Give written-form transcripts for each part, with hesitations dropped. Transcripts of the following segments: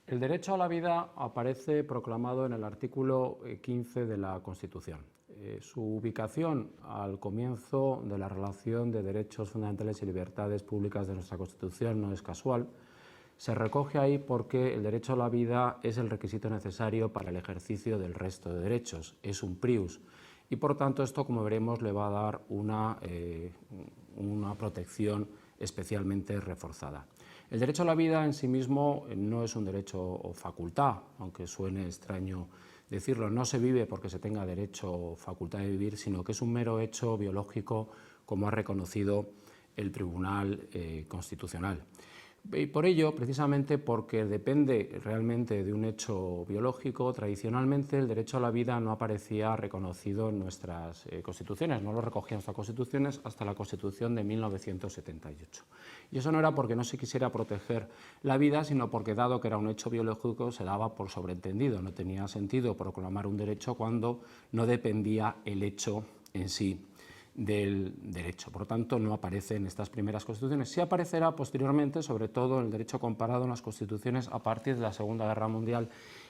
El derecho a la vida aparece proclamado en el artículo 15 de la Constitución. Su ubicación al comienzo de la relación de derechos fundamentales y libertades públicas de nuestra Constitución no es casual. Se recoge ahí porque el derecho a la vida es el requisito necesario para el ejercicio del resto de derechos, es un prius, y por tanto esto, como veremos, le va a dar una protección especialmente reforzada. El derecho a la vida en sí mismo no es un derecho o facultad, aunque suene extraño decirlo. No se vive porque se tenga derecho o facultad de vivir, sino que es un mero hecho biológico, como ha reconocido el Tribunal Constitucional. Y por ello, precisamente porque depende realmente de un hecho biológico, tradicionalmente el derecho a la vida no aparecía reconocido en nuestras constituciones, no lo recogían nuestras constituciones hasta la Constitución de 1978. Y eso no era porque no se quisiera proteger la vida, sino porque, dado que era un hecho biológico, se daba por sobreentendido. No tenía sentido proclamar un derecho cuando no dependía el hecho en sí del derecho. Por lo tanto, no aparece en estas primeras constituciones. Sí aparecerá posteriormente, sobre todo en el derecho comparado en las constituciones a partir de la Segunda Guerra Mundial,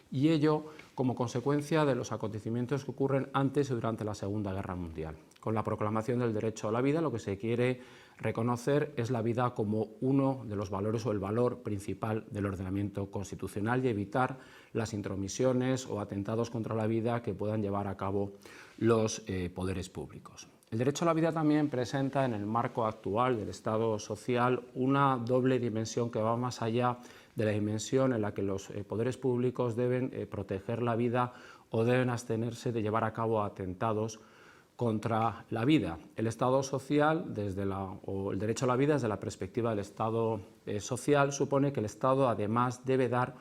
y ello como consecuencia de los acontecimientos que ocurren antes y durante la Segunda Guerra Mundial. Con la proclamación del derecho a la vida, lo que se quiere reconocer es la vida como uno de los valores o el valor principal del ordenamiento constitucional y evitar las intromisiones o atentados contra la vida que puedan llevar a cabo los poderes públicos. El derecho a la vida también presenta en el marco actual del Estado social una doble dimensión que va más allá de la dimensión en la que los poderes públicos deben proteger la vida o deben abstenerse de llevar a cabo atentados contra la vida. El Estado social, o el derecho a la vida desde la perspectiva del Estado social, supone que el Estado además debe dar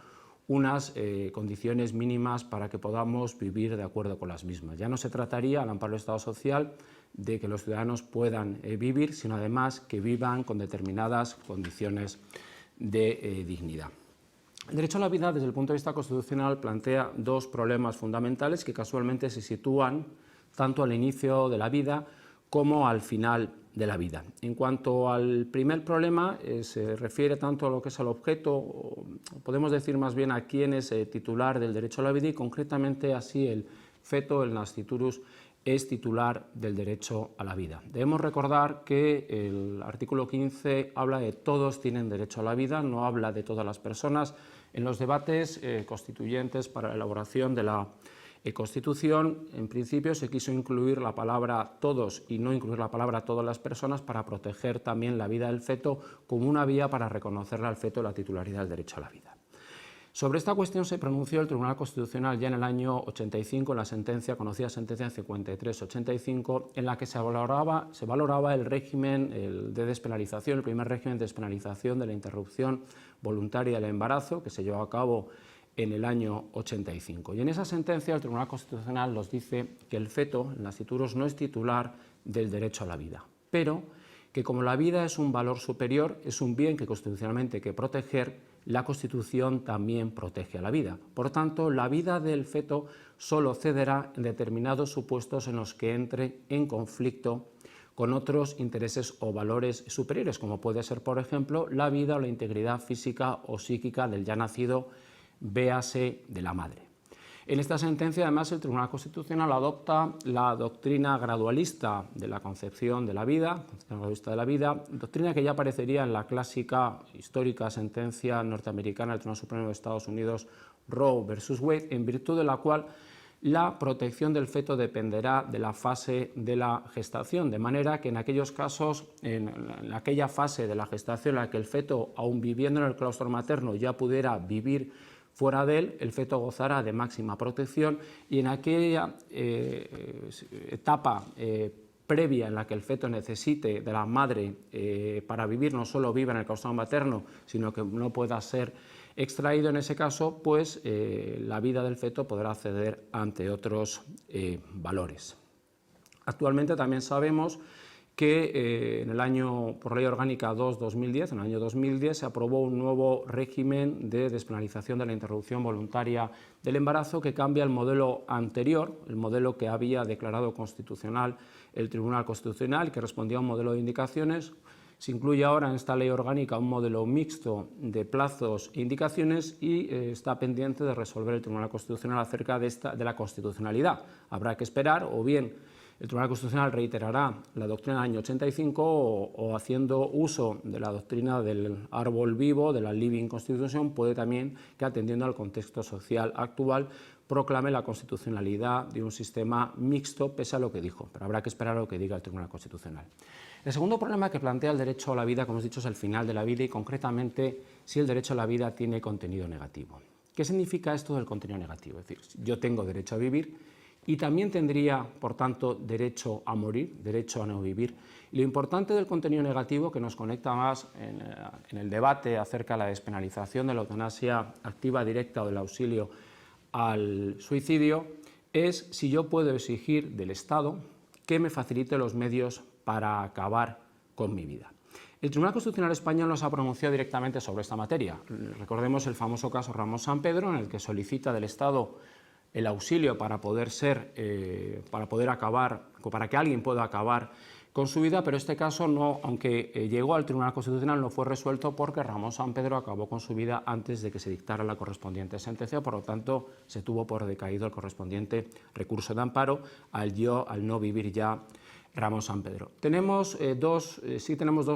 unas condiciones mínimas para que podamos vivir de acuerdo con las mismas. Ya no se trataría, al amparo del Estado social, de que los ciudadanos puedan vivir, sino además que vivan con determinadas condiciones de dignidad. El derecho a la vida, desde el punto de vista constitucional, plantea dos problemas fundamentales que casualmente se sitúan tanto al inicio de la vida como al final de la vida. En cuanto al primer problema, se refiere tanto a lo que es al objeto, o podemos decir más bien a quién es titular del derecho a la vida, y concretamente así el feto, el nasciturus, es titular del derecho a la vida. Debemos recordar que el artículo 15 habla de todos tienen derecho a la vida, no habla de todas las personas. En los debates constituyentes para la elaboración de la Constitución, en principio se quiso incluir la palabra todos y no incluir la palabra todas las personas para proteger también la vida del feto como una vía para reconocerle al feto la titularidad del derecho a la vida. Sobre esta cuestión se pronunció el Tribunal Constitucional ya en el año 85, en la sentencia, conocida sentencia 53-85, en la que se valoraba el régimen de despenalización, el primer régimen de despenalización de la interrupción voluntaria del embarazo, que se llevó a cabo en el año 85. Y en esa sentencia el Tribunal Constitucional nos dice que el feto, el nasciturus, no es titular del derecho a la vida, pero que como la vida es un valor superior, es un bien que constitucionalmente hay que proteger, la Constitución también protege a la vida. Por tanto, la vida del feto solo cederá en determinados supuestos en los que entre en conflicto con otros intereses o valores superiores, como puede ser, por ejemplo, la vida o la integridad física o psíquica del ya nacido, véase de la madre. En esta sentencia, además, el Tribunal Constitucional adopta la doctrina gradualista de la concepción de la vida, doctrina que ya aparecería en la clásica histórica sentencia norteamericana del Tribunal Supremo de Estados Unidos, Roe versus Wade, en virtud de la cual la protección del feto dependerá de la fase de la gestación, de manera que en aquellos casos, en aquella fase de la gestación en la que el feto, aun viviendo en el claustro materno, ya pudiera vivir fuera de él, el feto gozará de máxima protección, y en aquella etapa previa en la que el feto necesite de la madre para vivir, no solo viva en el claustro materno, sino que no pueda ser extraído, en ese caso, pues la vida del feto podrá ceder ante otros valores. Actualmente también sabemos que en el año, por Ley Orgánica 2/2010, en el año 2010, se aprobó un nuevo régimen de despenalización de la interrupción voluntaria del embarazo que cambia el modelo anterior, el modelo que había declarado constitucional el Tribunal Constitucional, que respondía a un modelo de indicaciones, Se incluye ahora en esta ley orgánica un modelo mixto de plazos e indicaciones y está pendiente de resolver el Tribunal Constitucional acerca de la constitucionalidad. Habrá que esperar, o bien el Tribunal Constitucional reiterará la doctrina del año 85 o haciendo uso de la doctrina del árbol vivo, de la Living Constitution, puede también que, atendiendo al contexto social actual, proclame la constitucionalidad de un sistema mixto, pese a lo que dijo, pero habrá que esperar a lo que diga el Tribunal Constitucional. El segundo problema que plantea el derecho a la vida, como hemos dicho, es el final de la vida y, concretamente, si el derecho a la vida tiene contenido negativo. ¿Qué significa esto del contenido negativo? Es decir, yo tengo derecho a vivir y también tendría, por tanto, derecho a morir, derecho a no vivir. Y lo importante del contenido negativo, que nos conecta más en el debate acerca de la despenalización de la eutanasia activa directa o del auxilio al suicidio, es si yo puedo exigir del Estado que me facilite los medios para acabar con mi vida. El Tribunal Constitucional español no se ha pronunciado directamente sobre esta materia. Recordemos el famoso caso Ramos San Pedro, en el que solicita del Estado el auxilio para poder acabar, para que alguien pueda acabar con su vida, pero este caso no, aunque llegó al Tribunal Constitucional, no fue resuelto porque Ramos San Pedro acabó con su vida antes de que se dictara la correspondiente sentencia, por lo tanto se tuvo por decaído el correspondiente recurso de amparo al no vivir ya Ramos San Pedro. Tenemos dos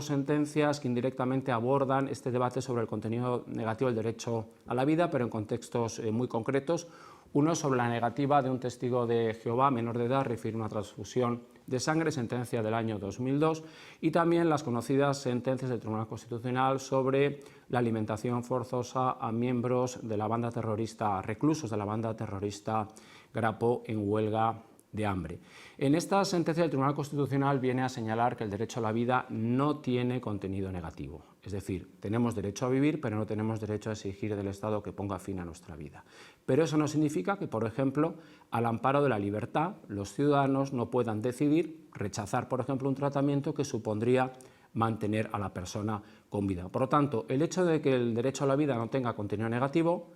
sentencias que indirectamente abordan este debate sobre el contenido negativo del derecho a la vida, pero en contextos muy concretos. Uno sobre la negativa de un testigo de Jehová menor de edad a recibir una transfusión de sangre, sentencia del año 2002, y también las conocidas sentencias del Tribunal Constitucional sobre la alimentación forzosa a miembros de la banda terrorista, reclusos de la banda terrorista Grapo en huelga de hambre. En esta sentencia del Tribunal Constitucional viene a señalar que el derecho a la vida no tiene contenido negativo. Es decir, tenemos derecho a vivir, pero no tenemos derecho a exigir del Estado que ponga fin a nuestra vida. Pero eso no significa que, por ejemplo, al amparo de la libertad, los ciudadanos no puedan decidir rechazar, por ejemplo, un tratamiento que supondría mantener a la persona con vida. Por lo tanto, el hecho de que el derecho a la vida no tenga contenido negativo,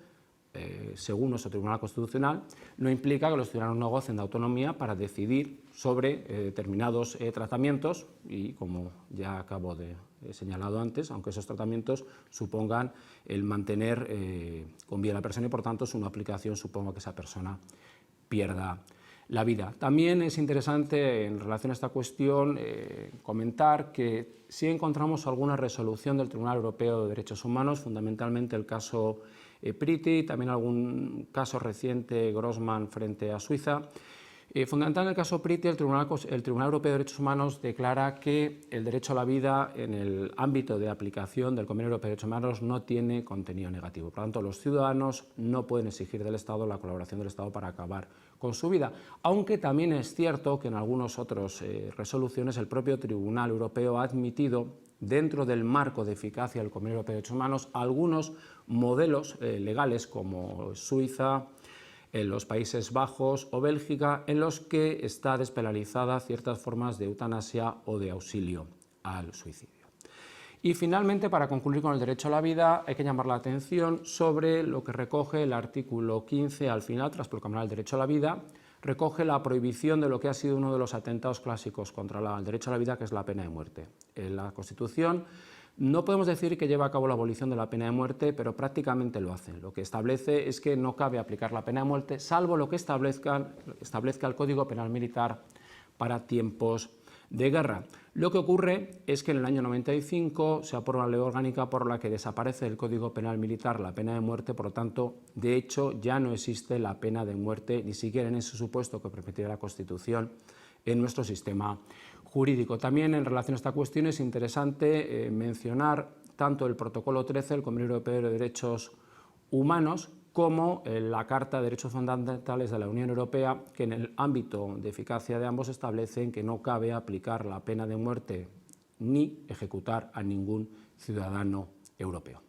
según nuestro Tribunal Constitucional, no implica que los ciudadanos no gocen de autonomía para decidir sobre determinados tratamientos y, como ya acabo de señalado antes, aunque esos tratamientos supongan el mantener con vida a la persona y, por tanto, su no aplicación suponga que esa persona pierda la vida. También es interesante, en relación a esta cuestión, comentar que sí encontramos alguna resolución del Tribunal Europeo de Derechos Humanos, fundamentalmente el caso Priti, también algún caso reciente, Grossman frente a Suiza. Fundamentalmente en el caso Priti, el Tribunal Europeo de Derechos Humanos declara que el derecho a la vida en el ámbito de aplicación del Convenio Europeo de Derechos Humanos no tiene contenido negativo. Por lo tanto, los ciudadanos no pueden exigir del Estado la colaboración del Estado para acabar con su vida, aunque también es cierto que en algunas otras resoluciones el propio Tribunal Europeo ha admitido, dentro del marco de eficacia del Convenio Europeo de Derechos Humanos, algunos modelos legales como Suiza, en los Países Bajos o Bélgica, en los que está despenalizada ciertas formas de eutanasia o de auxilio al suicidio. Y finalmente, para concluir con el derecho a la vida, hay que llamar la atención sobre lo que recoge el artículo 15 al final, tras proclamar el derecho a la vida, recoge la prohibición de lo que ha sido uno de los atentados clásicos contra el derecho a la vida, que es la pena de muerte. En la Constitución no podemos decir que lleva a cabo la abolición de la pena de muerte, pero prácticamente lo hace. Lo que establece es que no cabe aplicar la pena de muerte, salvo lo que establezca el Código Penal Militar para tiempos de guerra. Lo que ocurre es que en el año 95 se aprueba una ley orgánica por la que desaparece del Código Penal Militar la pena de muerte, por lo tanto, de hecho, ya no existe la pena de muerte, ni siquiera en ese supuesto que permitiría la Constitución en nuestro sistema jurídico. También, en relación a esta cuestión, es interesante mencionar tanto el Protocolo 13 del Convenio Europeo de Derechos Humanos como la Carta de Derechos Fundamentales de la Unión Europea, que en el ámbito de eficacia de ambos establecen que no cabe aplicar la pena de muerte ni ejecutar a ningún ciudadano europeo.